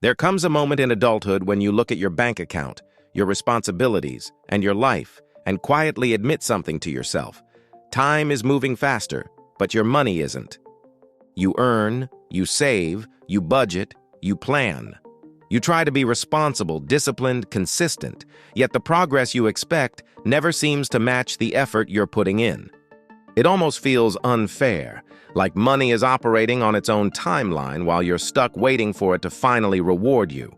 There comes a moment in adulthood when you look at your bank account, your responsibilities, and your life, and quietly admit something to yourself. Time is moving faster, but your money isn't. You earn, you save, you budget, you plan. You try to be responsible, disciplined, consistent, yet the progress you expect never seems to match the effort you're putting in. It almost feels unfair, like money is operating on its own timeline while you're stuck waiting for it to finally reward you.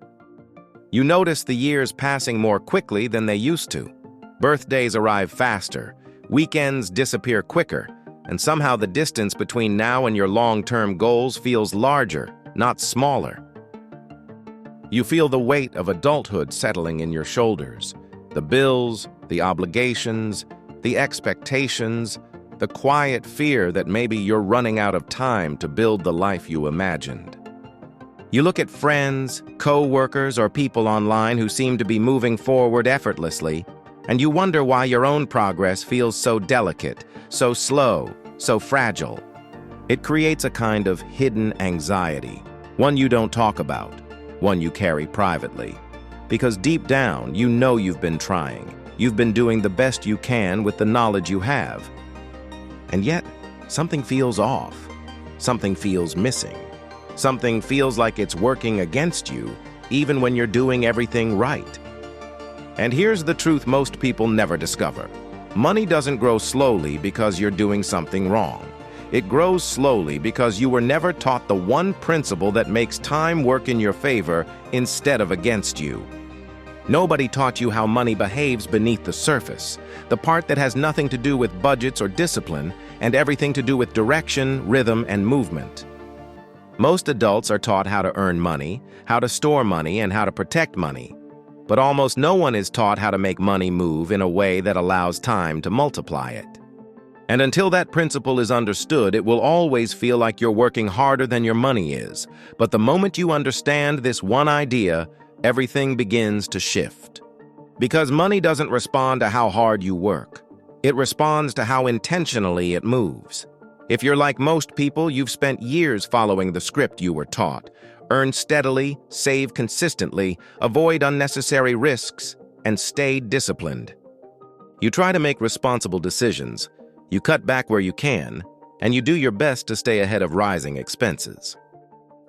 You notice the years passing more quickly than they used to. Birthdays arrive faster, weekends disappear quicker, and somehow the distance between now and your long-term goals feels larger, not smaller. You feel the weight of adulthood settling in your shoulders. The bills, the obligations, the expectations, the quiet fear that maybe you're running out of time to build the life you imagined. You look at friends, co-workers, or people online who seem to be moving forward effortlessly, and you wonder why your own progress feels so delicate, so slow, so fragile. It creates a kind of hidden anxiety, one you don't talk about, one you carry privately. Because deep down, you know you've been trying. You've been doing the best you can with the knowledge you have. And yet, something feels off. Something feels missing. Something feels like it's working against you, even when you're doing everything right. And here's the truth most people never discover. Money doesn't grow slowly because you're doing something wrong. It grows slowly because you were never taught the one principle that makes time work in your favor instead of against you. Nobody taught you how money behaves beneath the surface, the part that has nothing to do with budgets or discipline, and everything to do with direction, rhythm, and movement. Most adults are taught how to earn money, how to store money, and how to protect money. But almost no one is taught how to make money move in a way that allows time to multiply it. And until that principle is understood, it will always feel like you're working harder than your money is. But the moment you understand this one idea, everything begins to shift. Because money doesn't respond to how hard you work. It responds to how intentionally it moves. If you're like most people, you've spent years following the script you were taught. Earn steadily, save consistently, avoid unnecessary risks, and stay disciplined. You try to make responsible decisions, you cut back where you can, and you do your best to stay ahead of rising expenses.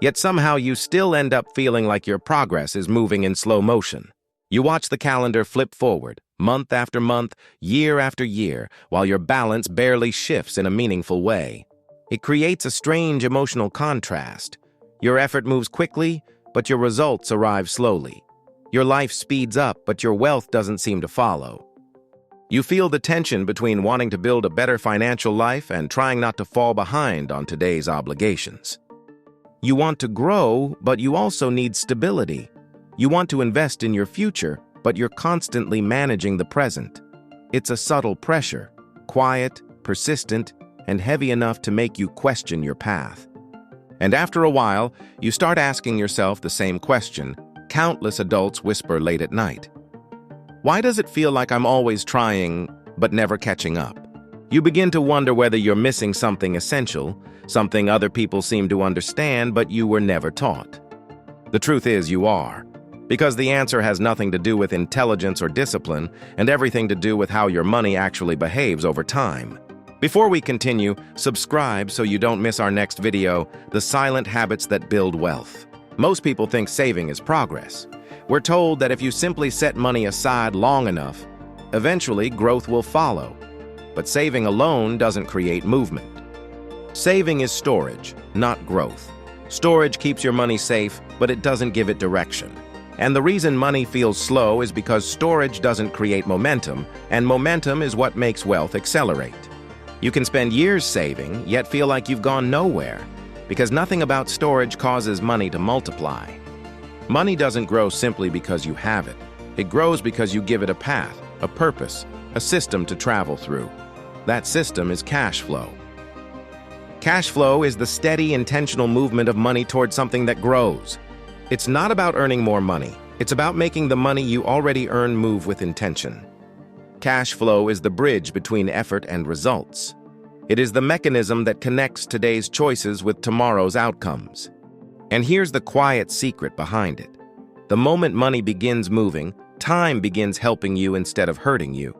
Yet somehow you still end up feeling like your progress is moving in slow motion. You watch the calendar flip forward, month after month, year after year, while your balance barely shifts in a meaningful way. It creates a strange emotional contrast. Your effort moves quickly, but your results arrive slowly. Your life speeds up, but your wealth doesn't seem to follow. You feel the tension between wanting to build a better financial life and trying not to fall behind on today's obligations. You want to grow, but you also need stability. You want to invest in your future, but you're constantly managing the present. It's a subtle pressure, quiet, persistent, and heavy enough to make you question your path. And after a while, you start asking yourself the same question countless adults whisper late at night. Why does it feel like I'm always trying, but never catching up? You begin to wonder whether you're missing something essential, something other people seem to understand, but you were never taught. The truth is you are, because the answer has nothing to do with intelligence or discipline, and everything to do with how your money actually behaves over time. Before we continue, subscribe so you don't miss our next video, The Silent Habits That Build Wealth. Most people think saving is progress. We're told that if you simply set money aside long enough, eventually growth will follow. But saving alone doesn't create movement. Saving is storage, not growth. Storage keeps your money safe, but it doesn't give it direction. And the reason money feels slow is because storage doesn't create momentum, and momentum is what makes wealth accelerate. You can spend years saving, yet feel like you've gone nowhere, because nothing about storage causes money to multiply. Money doesn't grow simply because you have it. It grows because you give it a path, a purpose, a system to travel through. That system is cash flow. Cash flow is the steady, intentional movement of money toward something that grows. It's not about earning more money. It's about making the money you already earn move with intention. Cash flow is the bridge between effort and results. It is the mechanism that connects today's choices with tomorrow's outcomes. And here's the quiet secret behind it. The moment money begins moving, time begins helping you instead of hurting you.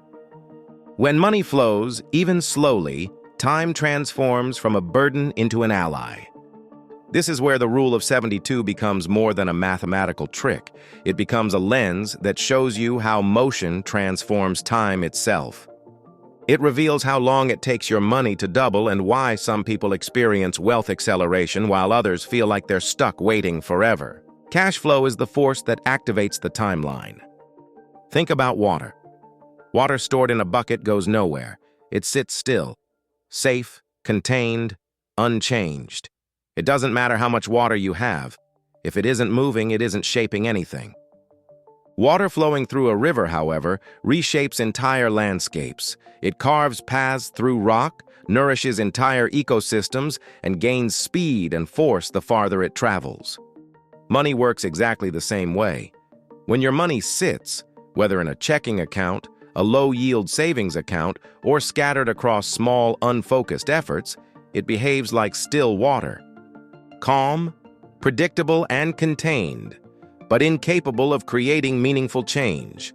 When money flows, even slowly, time transforms from a burden into an ally. This is where the rule of 72 becomes more than a mathematical trick. It becomes a lens that shows you how motion transforms time itself. It reveals how long it takes your money to double and why some people experience wealth acceleration while others feel like they're stuck waiting forever. Cash flow is the force that activates the timeline. Think about water. Water stored in a bucket goes nowhere. It sits still, safe, contained, unchanged. It doesn't matter how much water you have. If it isn't moving, it isn't shaping anything. Water flowing through a river, however, reshapes entire landscapes. It carves paths through rock, nourishes entire ecosystems, and gains speed and force the farther it travels. Money works exactly the same way. When your money sits, whether in a checking account, a low-yield savings account, or scattered across small, unfocused efforts, it behaves like still water. Calm, predictable, and contained, but incapable of creating meaningful change.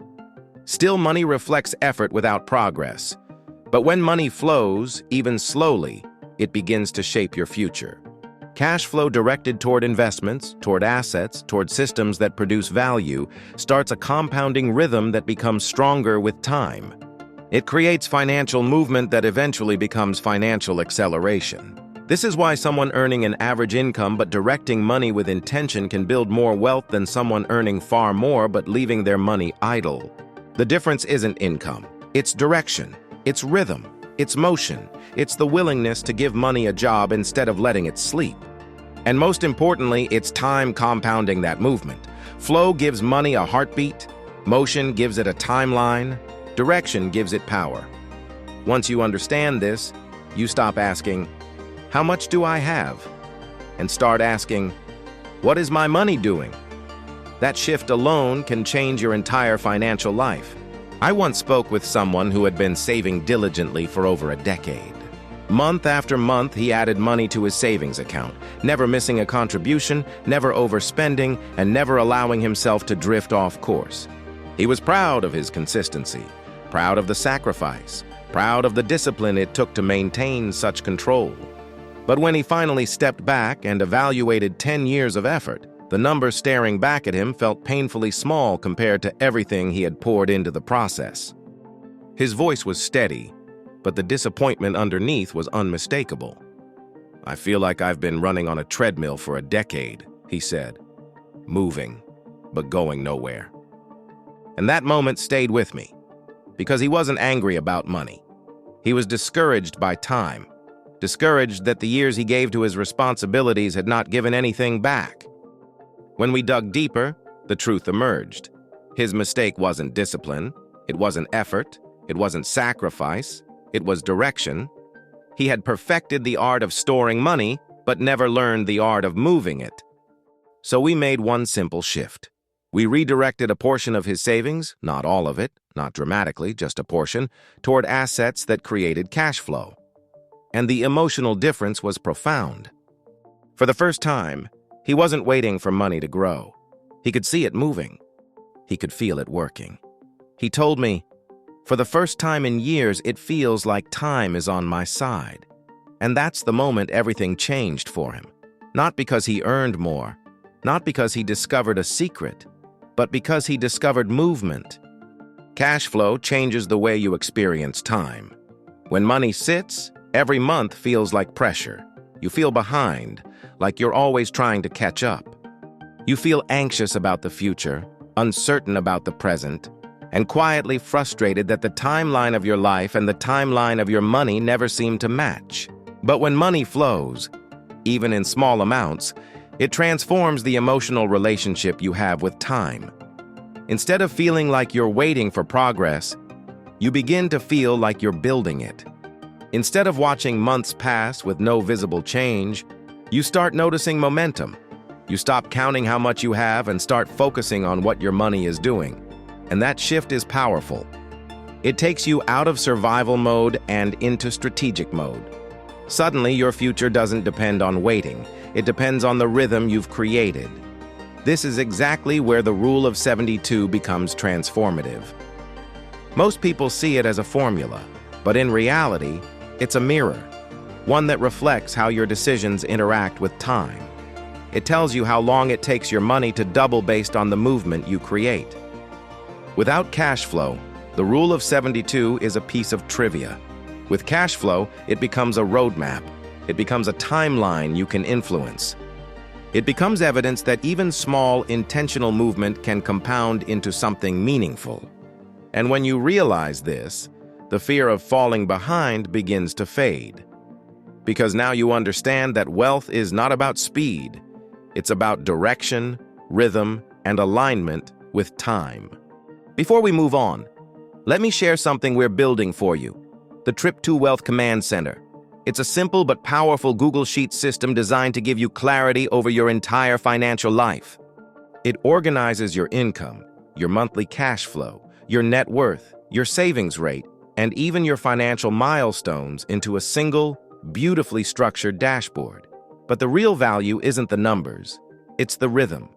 Still money reflects effort without progress. But when money flows, even slowly, it begins to shape your future. Cash flow directed toward investments, toward assets, toward systems that produce value, starts a compounding rhythm that becomes stronger with time. It creates financial movement that eventually becomes financial acceleration. This is why someone earning an average income but directing money with intention can build more wealth than someone earning far more but leaving their money idle. The difference isn't income, it's direction, it's rhythm, it's motion, it's the willingness to give money a job instead of letting it sleep. And most importantly, it's time compounding that movement. Flow gives money a heartbeat, motion gives it a timeline, direction gives it power. Once you understand this, you stop asking, "How much do I have?" and start asking, "What is my money doing?" That shift alone can change your entire financial life. I once spoke with someone who had been saving diligently for over a decade. Month after month, he added money to his savings account, never missing a contribution, never overspending, and never allowing himself to drift off course. He was proud of his consistency, proud of the sacrifice, proud of the discipline it took to maintain such control. But when he finally stepped back and evaluated 10 years of effort, the number staring back at him felt painfully small compared to everything he had poured into the process. His voice was steady, but the disappointment underneath was unmistakable. "I feel like I've been running on a treadmill for a decade," he said, "moving, but going nowhere." And that moment stayed with me, because he wasn't angry about money. He was discouraged by time. Discouraged that the years he gave to his responsibilities had not given anything back. When we dug deeper, the truth emerged. His mistake wasn't discipline, it wasn't effort, it wasn't sacrifice, it was direction. He had perfected the art of storing money, but never learned the art of moving it. So we made one simple shift. We redirected a portion of his savings, not all of it, not dramatically, just a portion, toward assets that created cash flow. And the emotional difference was profound. For the first time, he wasn't waiting for money to grow. He could see it moving. He could feel it working. He told me, "For the first time in years, it feels like time is on my side." And that's the moment everything changed for him. Not because he earned more, not because he discovered a secret, but because he discovered movement. Cash flow changes the way you experience time. When money sits, every month feels like pressure. You feel behind, like you're always trying to catch up. You feel anxious about the future, uncertain about the present, and quietly frustrated that the timeline of your life and the timeline of your money never seem to match. But when money flows, even in small amounts, it transforms the emotional relationship you have with time. Instead of feeling like you're waiting for progress, you begin to feel like you're building it. Instead of watching months pass with no visible change, you start noticing momentum. You stop counting how much you have and start focusing on what your money is doing. And that shift is powerful. It takes you out of survival mode and into strategic mode. Suddenly, your future doesn't depend on waiting. It depends on the rhythm you've created. This is exactly where the Rule of 72 becomes transformative. Most people see it as a formula, but in reality, it's a mirror, one that reflects how your decisions interact with time. It tells you how long it takes your money to double based on the movement you create. Without cash flow, the Rule of 72 is a piece of trivia. With cash flow, it becomes a roadmap. It becomes a timeline you can influence. It becomes evidence that even small, intentional movement can compound into something meaningful. And when you realize this, the fear of falling behind begins to fade. Because now you understand that wealth is not about speed. It's about direction, rhythm, and alignment with time. Before we move on, let me share something we're building for you: the Trip to Wealth Command Center. It's a simple but powerful Google Sheets system designed to give you clarity over your entire financial life. It organizes your income, your monthly cash flow, your net worth, your savings rate, and even your financial milestones into a single, beautifully structured dashboard. But the real value isn't the numbers, it's the rhythm.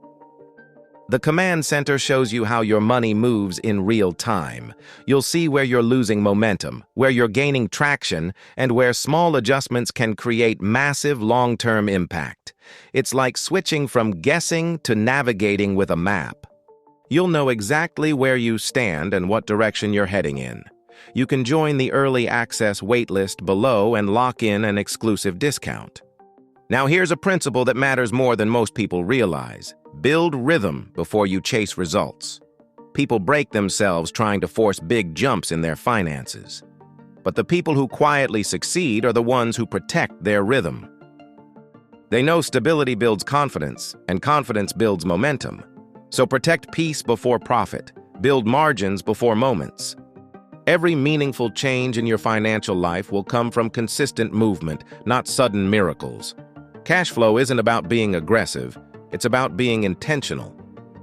The Command Center shows you how your money moves in real time. You'll see where you're losing momentum, where you're gaining traction, and where small adjustments can create massive long-term impact. It's like switching from guessing to navigating with a map. You'll know exactly where you stand and what direction you're heading in. You can join the early access waitlist below and lock in an exclusive discount. Now here's a principle that matters more than most people realize. Build rhythm before you chase results. People break themselves trying to force big jumps in their finances. But the people who quietly succeed are the ones who protect their rhythm. They know stability builds confidence, and confidence builds momentum. So protect peace before profit. Build margins before moments. Every meaningful change in your financial life will come from consistent movement, not sudden miracles. Cash flow isn't about being aggressive. It's about being intentional.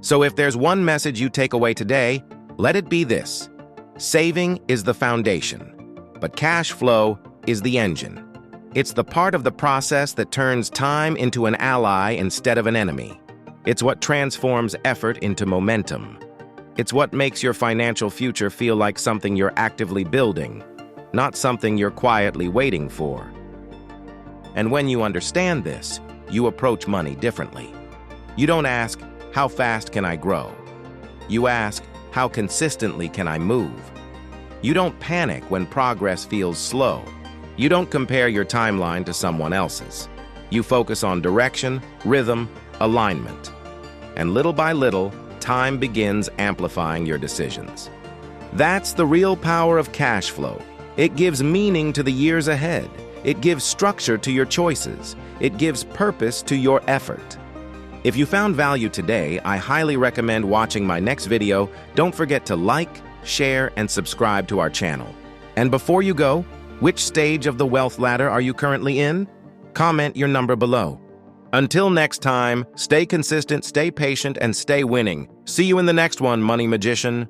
So if there's one message you take away today, let it be this: saving is the foundation, but cash flow is the engine. It's the part of the process that turns time into an ally instead of an enemy. It's what transforms effort into momentum. It's what makes your financial future feel like something you're actively building, not something you're quietly waiting for. And when you understand this, you approach money differently. You don't ask, how fast can I grow? You ask, how consistently can I move? You don't panic when progress feels slow. You don't compare your timeline to someone else's. You focus on direction, rhythm, alignment. And little by little, time begins amplifying your decisions. That's the real power of cash flow. It gives meaning to the years ahead. It gives structure to your choices. It gives purpose to your effort. If you found value today, I highly recommend watching my next video. Don't forget to like, share, and subscribe to our channel. And before you go, which stage of the wealth ladder are you currently in? Comment your number below. Until next time, stay consistent, stay patient, and stay winning. See you in the next one, Money Magician.